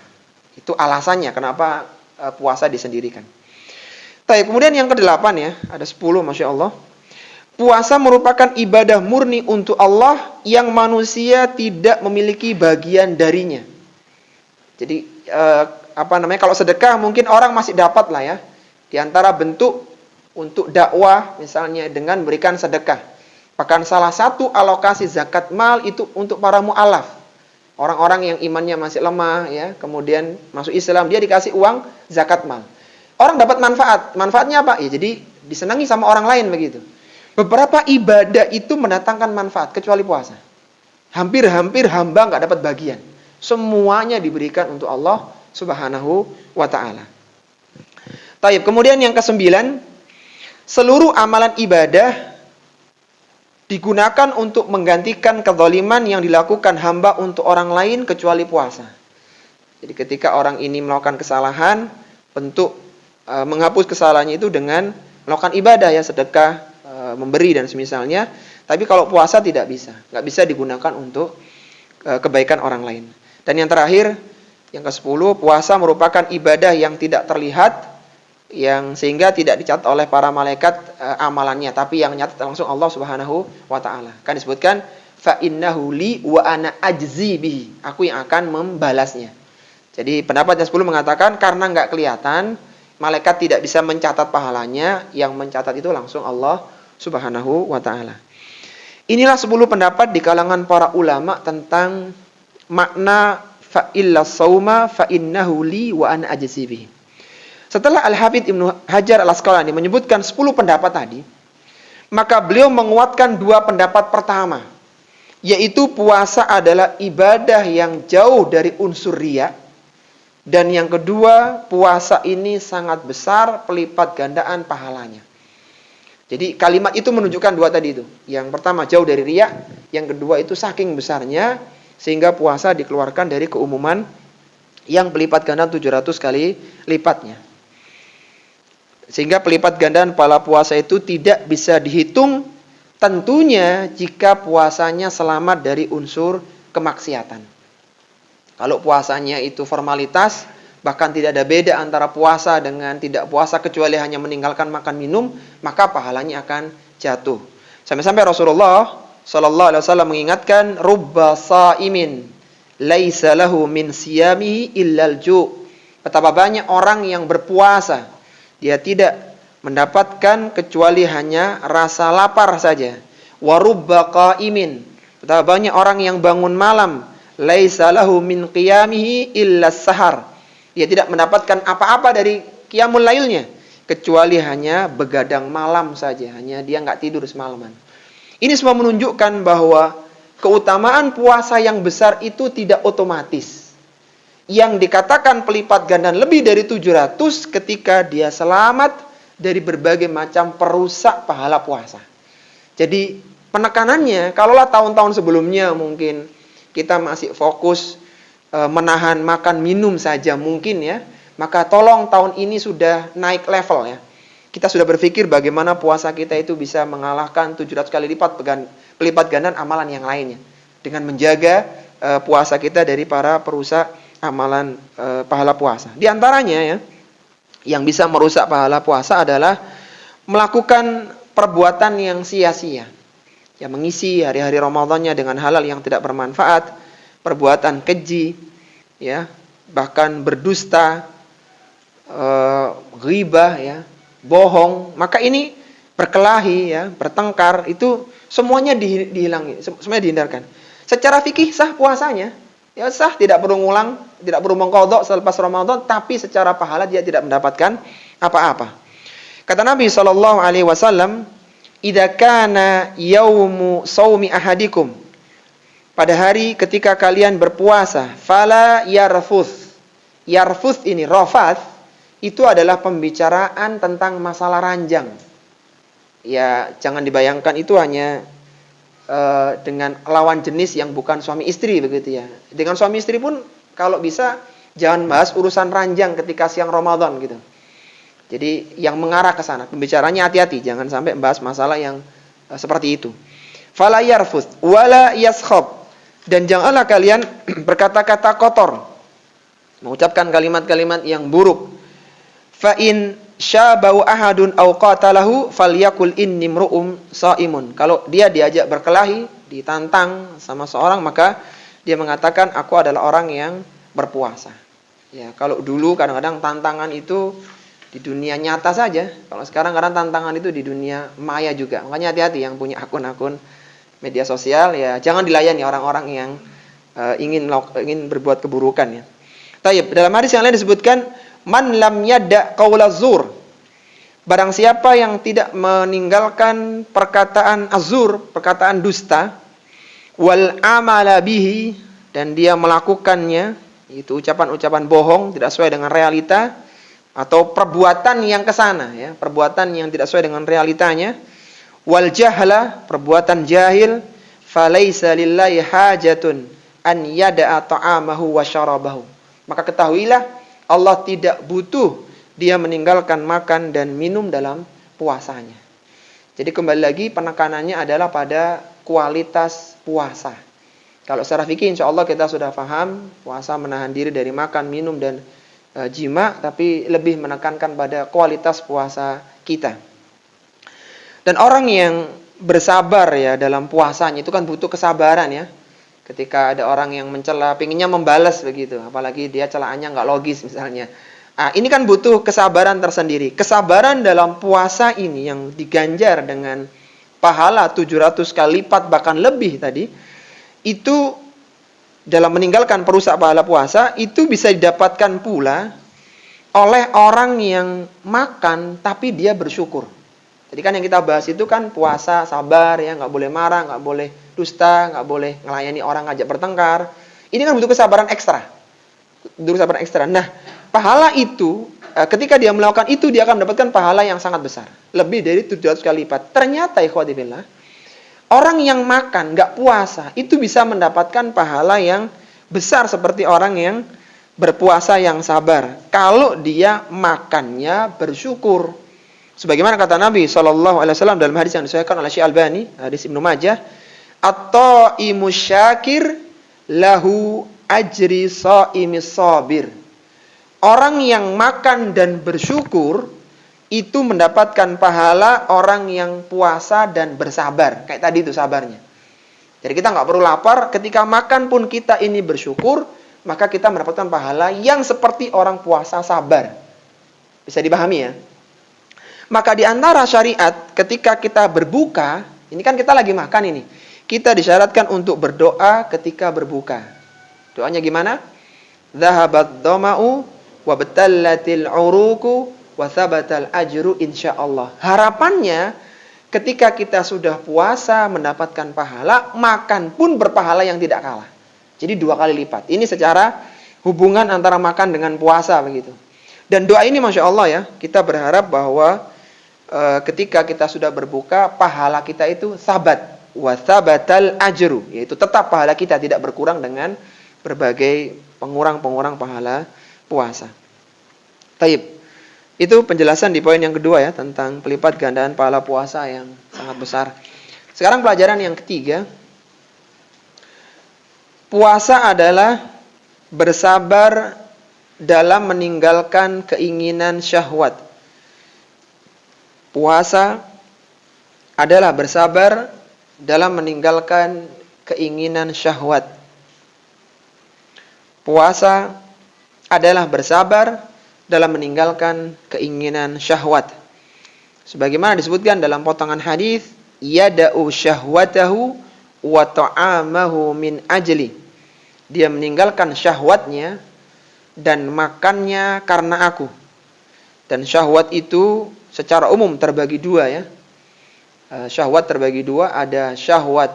B: Itu alasannya kenapa puasa disendirikan. Kemudian yang ke-8 ya, ada 10 Masya Allah. Puasa merupakan ibadah murni untuk Allah yang manusia tidak memiliki bagian darinya. Jadi kalau sedekah mungkin orang masih dapat lah ya. Di antara bentuk untuk dakwah misalnya dengan memberikan sedekah. Bahkan salah satu alokasi zakat mal itu untuk para mu'alaf. Orang-orang yang imannya masih lemah ya, kemudian masuk Islam, dia dikasih uang zakat mal. Orang dapat manfaat. Manfaatnya apa? Ya jadi disenangi sama orang lain begitu. Beberapa ibadah itu mendatangkan manfaat kecuali puasa. Hampir-hampir hamba nggak dapat bagian. Semuanya diberikan untuk Allah Subhanahu wa ta'ala. Kemudian yang ke-9, seluruh amalan ibadah digunakan untuk menggantikan kezaliman yang dilakukan hamba untuk orang lain kecuali puasa. Jadi ketika orang ini melakukan kesalahan, bentuk menghapus kesalahannya itu dengan melakukan ibadah ya, sedekah, memberi dan semisalnya. Tapi kalau puasa tidak bisa, nggak bisa digunakan untuk kebaikan orang lain. Dan yang terakhir, yang ke-10, puasa merupakan ibadah yang tidak terlihat, yang sehingga tidak dicatat oleh para malaikat amalannya, tapi yang nyatat langsung Allah Subhanahu wa ta'ala. Kan disebutkan fa innahu li wa ana ajzi bihi. Aku yang akan membalasnya. Jadi pendapat yang 10 mengatakan karena nggak kelihatan, malaikat tidak bisa mencatat pahalanya, yang mencatat itu langsung Allah Subhanahu wa ta'ala. Inilah 10 pendapat di kalangan para ulama tentang makna fa illa sauma fa innahu li wa ana ajzi bihi. Setelah Al-Hafidz Ibnu Hajar Al-Asqalani menyebutkan 10 pendapat tadi, maka beliau menguatkan 2 pendapat pertama, yaitu puasa adalah ibadah yang jauh dari unsur riya, dan yang kedua, puasa ini sangat besar pelipat gandaan pahalanya. Jadi kalimat itu menunjukkan 2 tadi itu. Yang pertama jauh dari riya, yang kedua itu saking besarnya sehingga puasa dikeluarkan dari keumuman yang pelipat gandaan 700 kali lipatnya. Sehingga pelipat gandaan pahala puasa itu tidak bisa dihitung, tentunya jika puasanya selamat dari unsur kemaksiatan. Kalau puasanya itu formalitas, bahkan tidak ada beda antara puasa dengan tidak puasa kecuali hanya meninggalkan makan minum, maka pahalanya akan jatuh. Sampai-sampai Rasulullah sallallahu alaihi wasallam mengingatkan, rubba shaimin laisa lahu min siyamihi illal ju'. Betapa banyak orang yang berpuasa, dia tidak mendapatkan kecuali hanya rasa lapar saja. Wa rubba qaimin. Betapa banyak orang yang bangun malam, laisa lahu min qiyamihi illa sahar. Dia tidak mendapatkan apa-apa dari qiyamul lailnya kecuali hanya begadang malam saja, hanya dia enggak tidur semalaman. Ini semua menunjukkan bahwa keutamaan puasa yang besar itu tidak otomatis. Yang dikatakan pelipat gandaan lebih dari 700 ketika dia selamat dari berbagai macam perusak pahala puasa. Jadi penekanannya, kalaulah tahun-tahun sebelumnya mungkin kita masih fokus menahan makan minum saja mungkin ya, maka tolong tahun ini sudah naik level ya. Kita sudah berpikir bagaimana puasa kita itu bisa mengalahkan 700 kali lipat pelipat gandaan amalan yang lainnya. Dengan menjaga puasa kita dari para perusak amalan pahala puasa. Di antaranya ya, yang bisa merusak pahala puasa adalah melakukan perbuatan yang sia-sia. Ya, mengisi hari-hari Ramadannya dengan hal-hal yang tidak bermanfaat, perbuatan keji, ya, bahkan berdusta, ghibah, ya, bohong. Maka ini berkelahi, ya, bertengkar, itu semuanya dihilangi, semuanya dihindarkan. Secara fikih sah puasanya, ya sah, tidak perlu ngulang, tidak perlu mengqadha selepas Ramadan, tapi secara pahala dia tidak mendapatkan apa-apa. Kata Nabi SAW, idza kana yaumu shaumi ahadikum pada hari ketika kalian berpuasa, fala yarfuth. Yarfuth ini rafath itu adalah pembicaraan tentang masalah ranjang. Ya, jangan dibayangkan itu hanya dengan lawan jenis yang bukan suami istri begitu ya. Dengan suami istri pun kalau bisa jangan bahas urusan ranjang ketika siang Ramadan gitu. Jadi yang mengarah ke sana, pembicaranya hati-hati, jangan sampai membahas masalah yang seperti itu. Fala yarfuth wala yaskhab, dan janganlah kalian berkata-kata kotor, mengucapkan kalimat-kalimat yang buruk. Fa in syabau ahadun aw qatalahu falyakul inni mru'um shaimun. Kalau dia diajak berkelahi, ditantang sama seorang, maka dia mengatakan aku adalah orang yang berpuasa. Ya, kalau dulu kadang-kadang tantangan itu di dunia nyata saja. Kalau sekarang kadang tantangan itu di dunia maya juga. Makanya hati-hati yang punya akun-akun media sosial, ya jangan dilayani orang-orang yang ingin berbuat keburukan ya. Taib, dalam hadis yang lain disebutkan man lam yadda qaula zur. Barang siapa yang tidak meninggalkan perkataan azur, perkataan dusta, wal amala bihi, dan dia melakukannya, itu ucapan-ucapan bohong tidak sesuai dengan realita, atau perbuatan yang kesana ya, perbuatan yang tidak sesuai dengan realitanya, wal jahla, perbuatan jahil, falaisa lillahi hajatun an yada'a ta'amahu wa syarabahu. Maka ketahuilah Allah tidak butuh dia meninggalkan makan dan minum dalam puasanya. Jadi kembali lagi penekanannya adalah pada kualitas puasa. Kalau secara fikih insya Allah kita sudah paham puasa menahan diri dari makan, minum dan jima, tapi lebih menekankan pada kualitas puasa kita. Dan orang yang bersabar ya dalam puasanya itu kan butuh kesabaran ya. Ketika ada orang yang mencela, pengennya membalas begitu, apalagi dia celaannya nggak logis misalnya. Nah, ini kan butuh kesabaran tersendiri. Kesabaran dalam puasa ini yang diganjar dengan pahala 700 kali lipat bahkan lebih tadi, itu dalam meninggalkan perusak pahala puasa, itu bisa didapatkan pula oleh orang yang makan tapi dia bersyukur. Jadi kan yang kita bahas itu kan puasa, sabar ya, nggak boleh marah, nggak boleh dusta, nggak boleh ngelayani orang ngajak bertengkar. Ini kan butuh kesabaran ekstra. Butuh kesabaran ekstra. Nah, pahala itu ketika dia melakukan itu dia akan mendapatkan pahala yang sangat besar, lebih dari 700 kali lipat. Ternyata ikhwati billah, orang yang makan nggak puasa itu bisa mendapatkan pahala yang besar seperti orang yang berpuasa yang sabar. Kalau dia makannya bersyukur. Sebagaimana kata Nabi SAW dalam hadis yang disahihkan oleh Syekh Albani, hadis Ibnu Majah, at-taimu syakir lahu ajri shaimis sabir. Orang yang makan dan bersyukur itu mendapatkan pahala orang yang puasa dan bersabar. Kayak tadi itu sabarnya. Jadi kita nggak perlu lapar, ketika makan pun kita ini bersyukur, maka kita mendapatkan pahala yang seperti orang puasa sabar. Bisa dipahami ya? Maka di antara syariat ketika kita berbuka, ini kan kita lagi makan ini. Kita disyaratkan untuk berdoa ketika berbuka. Doanya gimana? Dhahabat dhama'u wa batallatil uruku wa thabatal ajru insyaallah. Harapannya ketika kita sudah puasa mendapatkan pahala, makan pun berpahala yang tidak kalah. Jadi 2 kali lipat. Ini secara hubungan antara makan dengan puasa begitu. Dan doa ini Masya Allah ya, kita berharap bahwa ketika kita sudah berbuka, pahala kita itu sabat, wa thabatal ajru, yaitu tetap pahala kita tidak berkurang dengan berbagai pengurang-pengurang pahala puasa. Taib. Itu penjelasan di poin yang kedua ya, tentang pelipat gandaan pahala puasa yang sangat besar. Sekarang pelajaran yang ketiga. Puasa adalah bersabar dalam meninggalkan keinginan syahwat. Puasa adalah bersabar dalam meninggalkan keinginan syahwat. Puasa adalah bersabar dalam meninggalkan keinginan syahwat. Sebagaimana disebutkan dalam potongan hadis, yada'u syahwatahu wa ta'amahu min ajli. Dia meninggalkan syahwatnya dan makannya karena aku. Dan syahwat itu secara umum terbagi 2 ya. Syahwat terbagi 2, ada syahwat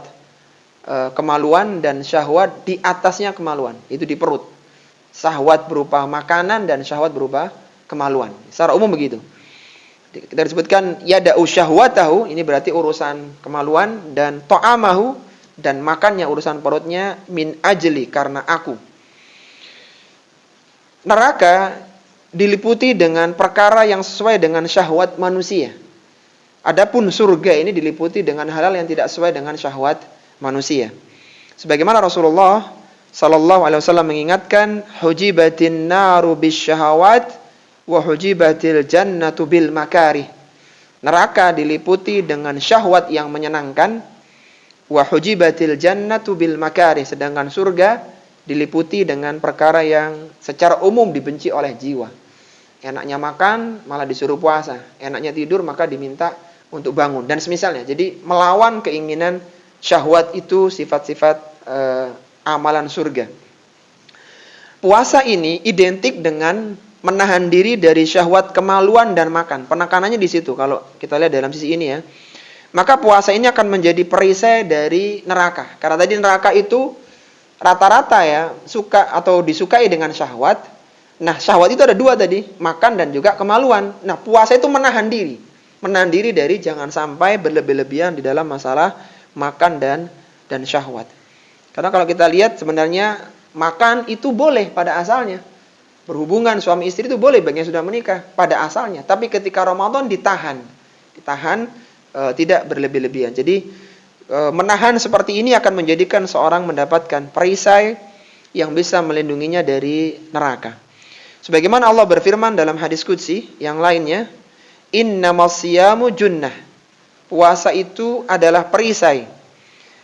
B: kemaluan dan syahwat di atasnya kemaluan, itu di perut. Syahwat berupa makanan dan syahwat berupa kemaluan. Secara umum begitu. Kita disebutkan yada'u syahwatahu, ini berarti urusan kemaluan, dan ta'amahu, dan makannya urusan perutnya, min ajli, karena aku. Neraka diliputi dengan perkara yang sesuai dengan syahwat manusia. Adapun surga ini diliputi dengan hal-hal yang tidak sesuai dengan syahwat manusia. Sebagaimana Rasulullah sallallahu alaihi wasallam mengingatkan, hujibatin naru bisyahawat wa hujibatil jannatu bil makarih. Neraka diliputi dengan syahwat yang menyenangkan, wa hujibatil jannatu bil makarih, sedangkan surga diliputi dengan perkara yang secara umum dibenci oleh jiwa. Enaknya makan malah disuruh puasa, enaknya tidur maka diminta untuk bangun, dan semisalnya. Jadi melawan keinginan syahwat itu sifat-sifat amalan surga. Puasa ini identik dengan menahan diri dari syahwat kemaluan dan makan. Penekanannya di situ kalau kita lihat dalam sisi ini ya. Maka puasa ini akan menjadi perisai dari neraka. Karena tadi neraka itu rata-rata ya suka atau disukai dengan syahwat. Nah, syahwat itu ada dua tadi, makan dan juga kemaluan. Nah, puasa itu menahan diri. Menahan diri dari jangan sampai berlebih-lebihan di dalam masalah makan dan syahwat. Karena kalau kita lihat sebenarnya makan itu boleh pada asalnya. Berhubungan suami istri itu boleh bagi yang sudah menikah pada asalnya, tapi ketika Ramadan ditahan tidak berlebih-lebihan. Jadi menahan seperti ini akan menjadikan seorang mendapatkan perisai yang bisa melindunginya dari neraka. Sebagaimana Allah berfirman dalam hadis qudsi yang lainnya, innamas siyamu junnah. Puasa itu adalah perisai.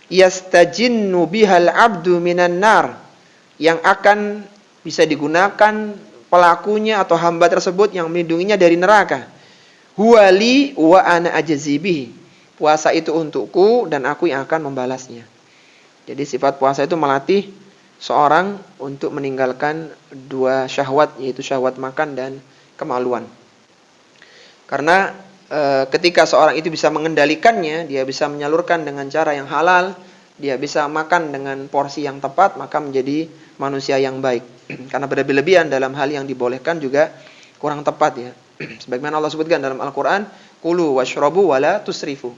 B: Yastajinnu bihal abdu minan nar, yang akan bisa digunakan pelakunya atau hamba tersebut yang melindunginya dari neraka. Huwali wa ana ajzibihi. Puasa itu untukku dan aku yang akan membalasnya. Jadi sifat puasa itu melatih seorang untuk meninggalkan dua syahwat, yaitu syahwat makan dan kemaluan. Karena ketika seorang itu bisa mengendalikannya, dia bisa menyalurkan dengan cara yang halal, dia bisa makan dengan porsi yang tepat, maka menjadi manusia yang baik. Karena berlebih-lebihan dalam hal yang dibolehkan juga kurang tepat ya. Sebagaimana Allah sebutkan dalam Al-Quran, kulu washrabu wala tusrifu.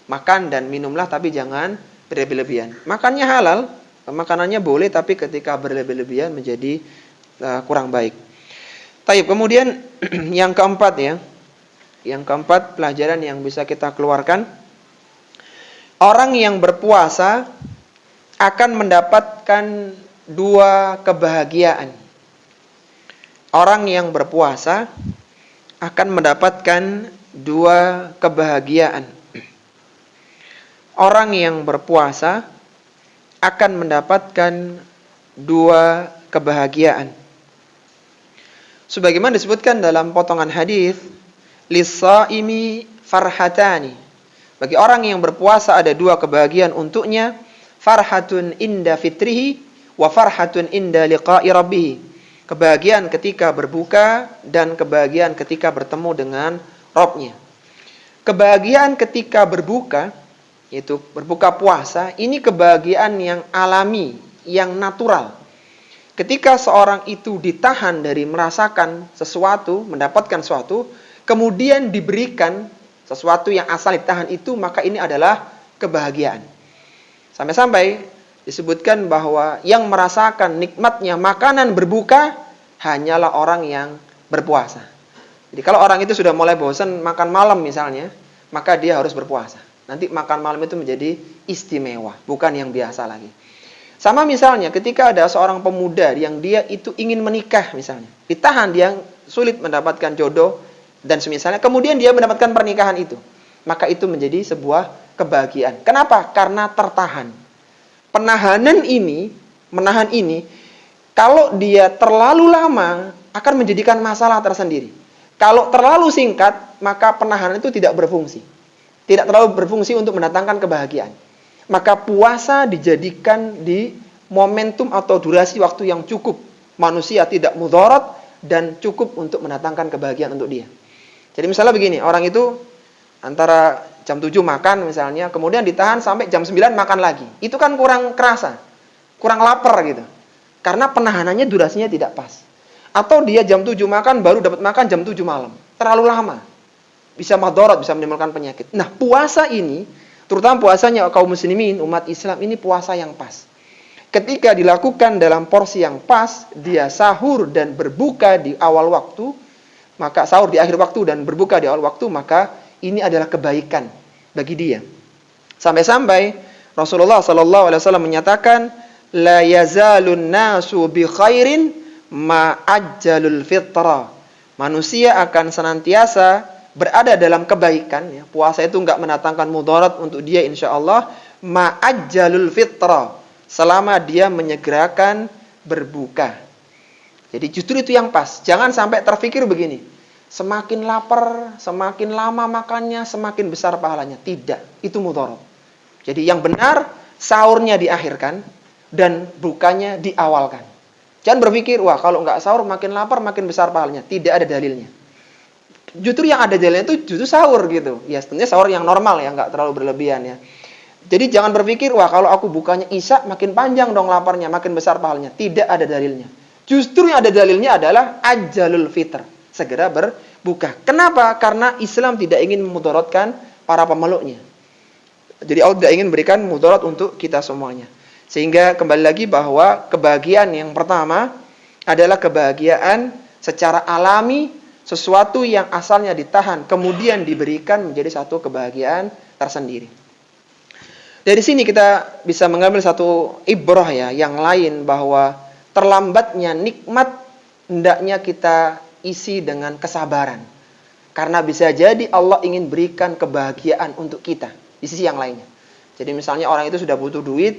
B: Makan dan minumlah tapi jangan berlebih-lebihan. Makannya halal, makanannya boleh, tapi ketika berlebih-lebihan menjadi kurang baik. Taib, kemudian yang keempat ya. Yang keempat pelajaran yang bisa kita keluarkan, orang yang berpuasa akan mendapatkan dua kebahagiaan. Orang yang berpuasa akan mendapatkan dua kebahagiaan. Orang yang berpuasa akan mendapatkan dua kebahagiaan. Sebagaimana disebutkan dalam potongan hadis, lis-shaimi farhatani. Bagi orang yang berpuasa ada dua kebahagiaan untuknya, farhatun inda fitrihi wa farhatun inda liqa'i rabbih. Kebahagiaan ketika berbuka dan kebahagiaan ketika bertemu dengan Rabb-nya. Kebahagiaan ketika berbuka, yaitu berbuka puasa, ini kebahagiaan yang alami, yang natural. Ketika seorang itu ditahan dari merasakan sesuatu, mendapatkan sesuatu, kemudian diberikan sesuatu yang asal ditahan itu, maka ini adalah kebahagiaan. Sampai-sampai disebutkan bahwa yang merasakan nikmatnya makanan berbuka hanyalah orang yang berpuasa. Jadi kalau orang itu sudah mulai bosan makan malam misalnya, maka dia harus berpuasa. Nanti makan malam itu menjadi istimewa, bukan yang biasa lagi. Sama misalnya ketika ada seorang pemuda yang dia itu ingin menikah misalnya, ditahan, dia sulit mendapatkan jodoh dan semisalnya, kemudian dia mendapatkan pernikahan itu, maka itu menjadi sebuah kebahagiaan. Kenapa? Karena tertahan. Penahanan ini, menahan ini, kalau dia terlalu lama akan menjadikan masalah tersendiri. Kalau terlalu singkat, maka penahanan itu tidak berfungsi. Tidak terlalu berfungsi untuk mendatangkan kebahagiaan. Maka puasa dijadikan di momentum atau durasi waktu yang cukup. Manusia tidak mudharat dan cukup untuk mendatangkan kebahagiaan untuk dia. Jadi misalnya begini, orang itu antara jam 7 makan misalnya, kemudian ditahan sampai jam 9 makan lagi. Itu kan kurang kerasa, kurang lapar gitu. Karena penahanannya durasinya tidak pas. Atau dia jam 7 makan, baru dapat makan jam 7 malam. Terlalu lama. Bisa madharat, bisa menimbulkan penyakit. Nah, puasa ini, terutama puasanya kaum muslimin, umat Islam ini puasa yang pas. Ketika dilakukan dalam porsi yang pas, dia sahur dan berbuka di awal waktu, maka sahur di akhir waktu dan berbuka di awal waktu, maka ini adalah kebaikan bagi dia. Sampai-sampai Rasulullah SAW menyatakan, la yazalun nasu bi khairin ma'ajjalul fitra. Manusia akan senantiasa berada dalam kebaikan, ya. Puasa itu enggak mendatangkan mudarat untuk dia insyaallah, ma'ajjalul fitra, selama dia menyegerakan berbuka. Jadi justru itu yang pas. Jangan sampai terfikir begini, semakin lapar, semakin lama makannya, semakin besar pahalanya. Tidak, itu mudarat. Jadi yang benar, sahurnya diakhirkan dan bukanya diawalkan. Jangan berpikir, wah kalau nggak sahur makin lapar makin besar pahalanya. Tidak ada dalilnya. Justru yang ada dalilnya itu justru sahur gitu. Ya tentunya sahur yang normal ya, nggak terlalu berlebihan ya. Jadi jangan berpikir, wah kalau aku bukanya isya makin panjang dong laparnya, makin besar pahalanya. Tidak ada dalilnya. Justru yang ada dalilnya adalah ajjalul fitr, segera berbuka. Kenapa? Karena Islam tidak ingin memudaratkan para pemeluknya. Jadi Allah tidak ingin berikan mudarat untuk kita semuanya. Sehingga kembali lagi bahwa kebahagiaan yang pertama adalah kebahagiaan secara alami, sesuatu yang asalnya ditahan kemudian diberikan menjadi satu kebahagiaan tersendiri. Dari sini kita bisa mengambil satu ibrah ya yang lain, bahwa terlambatnya nikmat hendaknya kita isi dengan kesabaran. Karena bisa jadi Allah ingin berikan kebahagiaan untuk kita di sisi yang lainnya. Jadi misalnya orang itu sudah butuh duit,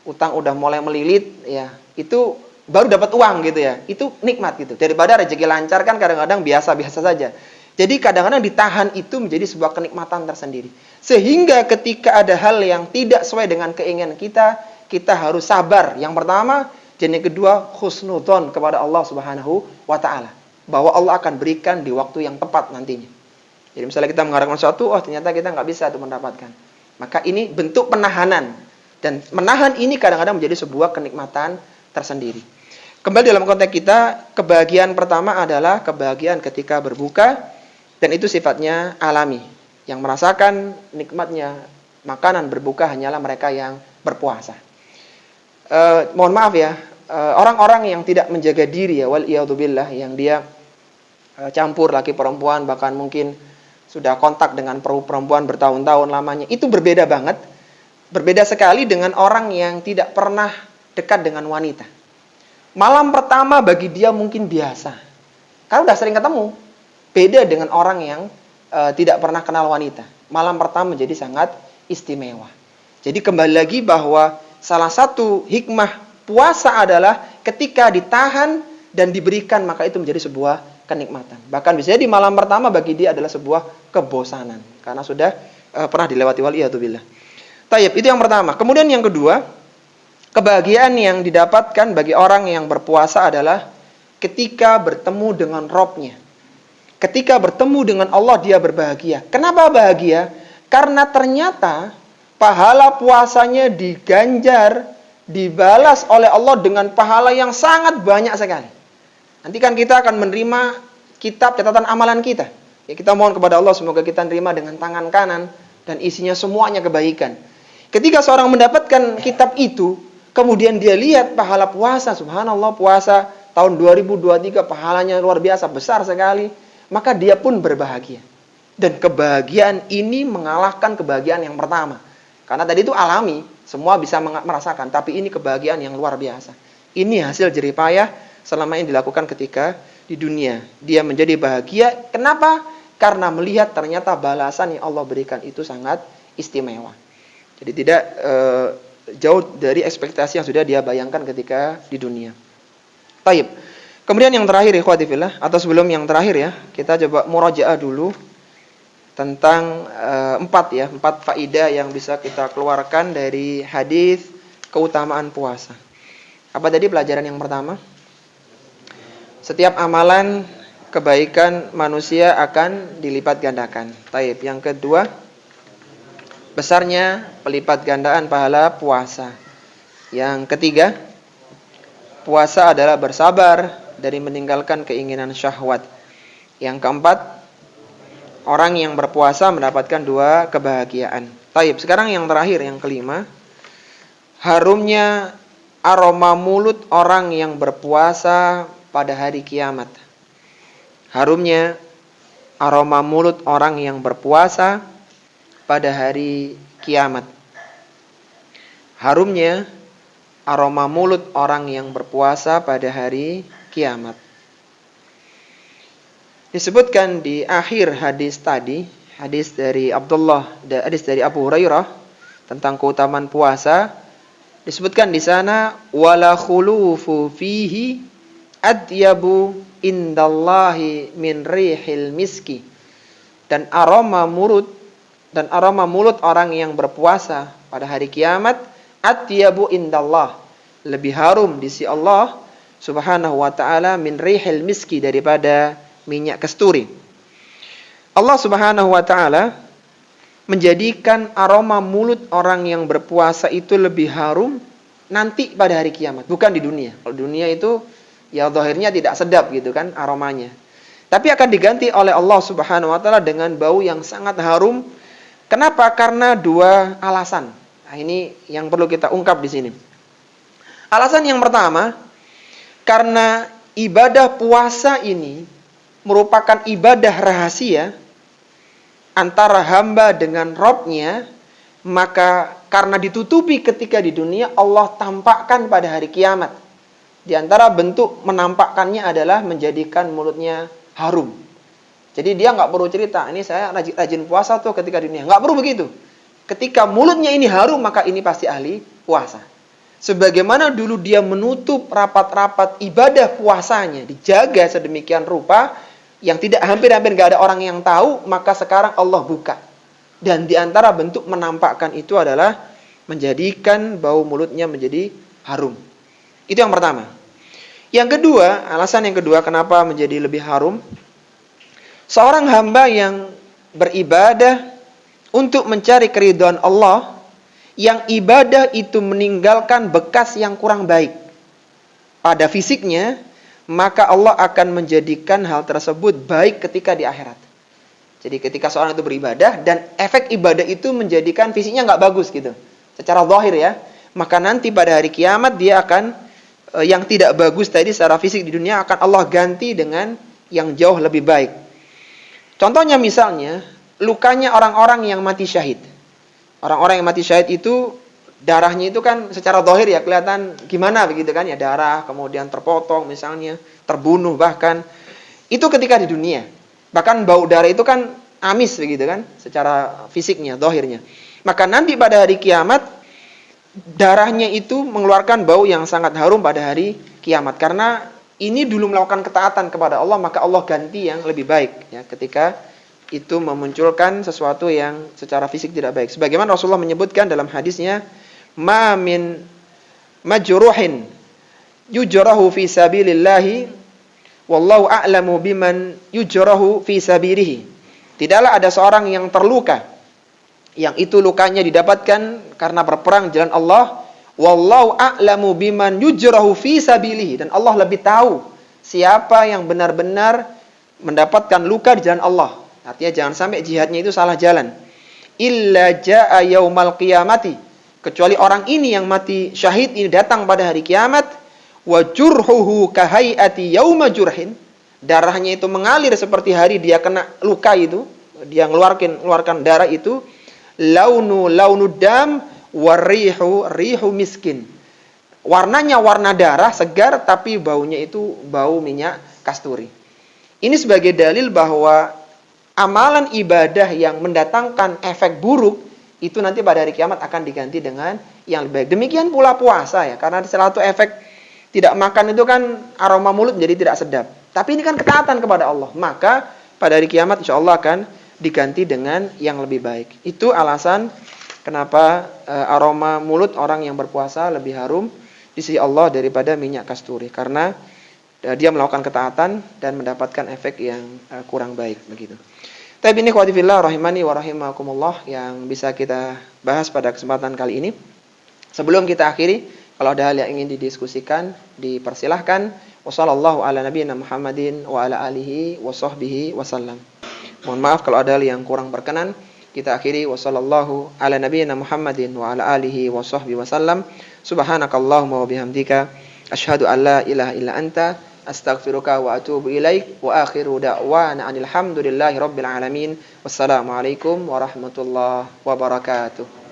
B: utang udah mulai melilit, ya itu baru dapat uang gitu ya, itu nikmat gitu. Daripada rezeki lancar kan kadang-kadang biasa-biasa saja. Jadi kadang-kadang ditahan itu menjadi sebuah kenikmatan tersendiri. Sehingga ketika ada hal yang tidak sesuai dengan keinginan kita, kita harus sabar. Yang pertama, dan yang kedua husnudzon kepada Allah Subhanahu wa taala, bahwa Allah akan berikan di waktu yang tepat nantinya. Jadi misalnya kita mengharapkan sesuatu, oh ternyata kita nggak bisa itu mendapatkan. Maka ini bentuk penahanan. Dan menahan ini kadang-kadang menjadi sebuah kenikmatan tersendiri. Kembali dalam konteks kita, kebahagiaan pertama adalah kebahagiaan ketika berbuka. Dan itu sifatnya alami. Yang merasakan nikmatnya makanan berbuka hanyalah mereka yang berpuasa. Mohon maaf ya, orang-orang yang tidak menjaga diri ya, waliyadzubillah, yang dia campur laki perempuan, bahkan mungkin sudah kontak dengan perempuan bertahun-tahun lamanya, itu berbeda banget. Berbeda sekali dengan orang yang tidak pernah dekat dengan wanita. Malam pertama bagi dia mungkin biasa, karena udah sering ketemu. Beda dengan orang yang tidak pernah kenal wanita. Malam pertama menjadi sangat istimewa. Jadi kembali lagi bahwa salah satu hikmah puasa adalah ketika ditahan dan diberikan, maka itu menjadi sebuah kenikmatan. Bahkan bisa di malam pertama bagi dia adalah sebuah kebosanan, karena sudah pernah dilewati, waliyadzubillah. Tayyib, itu yang pertama. Kemudian yang kedua, kebahagiaan yang didapatkan bagi orang yang berpuasa adalah ketika bertemu dengan Rabb-Nya. Ketika bertemu dengan Allah dia berbahagia. Kenapa bahagia? Karena ternyata pahala puasanya diganjar, dibalas oleh Allah dengan pahala yang sangat banyak sekali. Nanti kan kita akan menerima kitab catatan amalan kita. Ya, kita mohon kepada Allah semoga kita terima dengan tangan kanan dan isinya semuanya kebaikan. Ketika seorang mendapatkan kitab itu, kemudian dia lihat pahala puasa, subhanallah, puasa tahun 2023 pahalanya luar biasa besar sekali, maka dia pun berbahagia. Dan kebahagiaan ini mengalahkan kebahagiaan yang pertama. Karena tadi itu alami, semua bisa merasakan, tapi ini kebahagiaan yang luar biasa. Ini hasil jerih payah selama ini dilakukan ketika di dunia. Dia menjadi bahagia. Kenapa? Karena melihat ternyata balasan yang Allah berikan itu sangat istimewa. Jadi tidak jauh dari ekspektasi yang sudah dia bayangkan ketika di dunia. Taib. Kemudian yang terakhir ikhwati fillah, atau sebelum yang terakhir ya, kita coba murajaah dulu tentang 4 faidah yang bisa kita keluarkan dari hadis keutamaan puasa. Apa tadi pelajaran yang pertama? Setiap amalan kebaikan manusia akan dilipat gandakan. Taib. Yang kedua, besarnya pelipat gandaan pahala puasa. Yang ketiga, puasa adalah bersabar dari meninggalkan keinginan syahwat. Yang keempat, orang yang berpuasa mendapatkan 2 kebahagiaan. Taib, sekarang yang terakhir, yang kelima, harumnya aroma mulut orang yang berpuasa pada hari kiamat. Harumnya aroma mulut orang yang berpuasa pada hari kiamat. Harumnya aroma mulut orang yang berpuasa pada hari kiamat. Disebutkan di akhir hadis tadi, hadis dari Abu Hurairah tentang keutamaan puasa, disebutkan di sana wala khulufu fihi adyabu indallahi min rihil miski. Dan aroma mulut orang yang berpuasa pada hari kiamat atyabu indallah, lebih harum di sisi Allah Subhanahu wa taala min rihil miski, daripada minyak kasturi. Allah Subhanahu wa taala menjadikan aroma mulut orang yang berpuasa itu lebih harum nanti pada hari kiamat, bukan di dunia. Kalau dunia itu ya zahirnya tidak sedap gitu kan aromanya. Tapi akan diganti oleh Allah Subhanahu wa taala dengan bau yang sangat harum. Kenapa? Karena 2 alasan. Nah, ini yang perlu kita ungkap di sini. Alasan yang pertama, karena ibadah puasa ini merupakan ibadah rahasia antara hamba dengan Rabb-nya, maka karena ditutupi ketika di dunia, Allah tampakkan pada hari kiamat. Di antara bentuk menampakkannya adalah menjadikan mulutnya harum. Jadi dia nggak perlu cerita, ini saya rajin puasa tuh ketika di dunia. Nggak perlu begitu. Ketika mulutnya ini harum, maka ini pasti ahli puasa. Sebagaimana dulu dia menutup rapat-rapat ibadah puasanya, dijaga sedemikian rupa, yang tidak hampir-hampir nggak ada orang yang tahu, maka sekarang Allah buka. Dan di antara bentuk menampakkan itu adalah menjadikan bau mulutnya menjadi harum. Itu yang pertama. Yang kedua, alasan yang kedua kenapa menjadi lebih harum, seorang hamba yang beribadah untuk mencari keridhaan Allah, yang ibadah itu meninggalkan bekas yang kurang baik pada fisiknya, maka Allah akan menjadikan hal tersebut baik ketika di akhirat. Jadi ketika seorang itu beribadah dan efek ibadah itu menjadikan fisiknya nggak bagus gitu, secara zahir ya, maka nanti pada hari kiamat dia akan yang tidak bagus tadi secara fisik di dunia akan Allah ganti dengan yang jauh lebih baik. Contohnya misalnya lukanya orang-orang yang mati syahid. Orang-orang yang mati syahid itu darahnya itu kan secara zahir ya kelihatan gimana begitu kan ya, darah kemudian terpotong misalnya, terbunuh bahkan. Itu ketika di dunia. Bahkan bau darah itu kan amis begitu kan secara fisiknya, zahirnya. Maka nanti pada hari kiamat darahnya itu mengeluarkan bau yang sangat harum pada hari kiamat, karena ini dulu melakukan ketaatan kepada Allah, maka Allah ganti yang lebih baik ya ketika itu memunculkan sesuatu yang secara fisik tidak baik. Sebagaimana Rasulullah menyebutkan dalam hadisnya, "Ma min majruhin yujrahu fi sabilillahi wallahu a'lamu biman yujrahu fi sabilihi." Tidaklah ada seorang yang terluka yang itu lukanya didapatkan karena berperang di jalan Allah, wallahu a'lamu biman yujrahu fi sabilihi, dan Allah lebih tahu siapa yang benar-benar mendapatkan luka di jalan Allah. Artinya jangan sampai jihadnya itu salah jalan. Illa jaa yaumal qiyamati, kecuali orang ini yang mati syahid ini datang pada hari kiamat, wa jurhuhu kahaiati yauma jurhin, darahnya itu mengalir seperti hari dia kena luka itu, dia mengeluarkan darah itu, launu dam warihu rihu miskin, warnanya warna darah segar tapi baunya itu bau minyak kasturi. Ini sebagai dalil bahwa amalan ibadah yang mendatangkan efek buruk itu nanti pada hari kiamat akan diganti dengan yang lebih baik. Demikian pula puasa ya, karena salah satu efek tidak makan itu kan aroma mulut menjadi tidak sedap. Tapi ini kan ketaatan kepada Allah, maka pada hari kiamat insya Allah akan diganti dengan yang lebih baik. Itu alasan kenapa aroma mulut orang yang berpuasa lebih harum di sisi Allah daripada minyak kasturi, karena dia melakukan ketaatan dan mendapatkan efek yang kurang baik begitu. Tapi ini ikhwati fillah rahimani wa rahimakumullah yang bisa kita bahas pada kesempatan kali ini. Sebelum kita akhiri, kalau ada hal yang ingin didiskusikan, dipersilahkan. Wassallallahu ala nabiyina Muhammadin wa ala alihi wa sahbihi wasallam. Mohon maaf kalau ada hal yang kurang berkenan. Kita akhiri wassallallahu ala nabiyina Muhammadin wa ala alihi wa sahbihi wasallam. Subhanakallahumma wa bihamdika asyhadu an la ilaha illa anta astaghfiruka wa atubu ilaik wa akhiru da'wana alhamdulillahi rabbil alamin. Wassalamualaikum warahmatullahi wabarakatuh.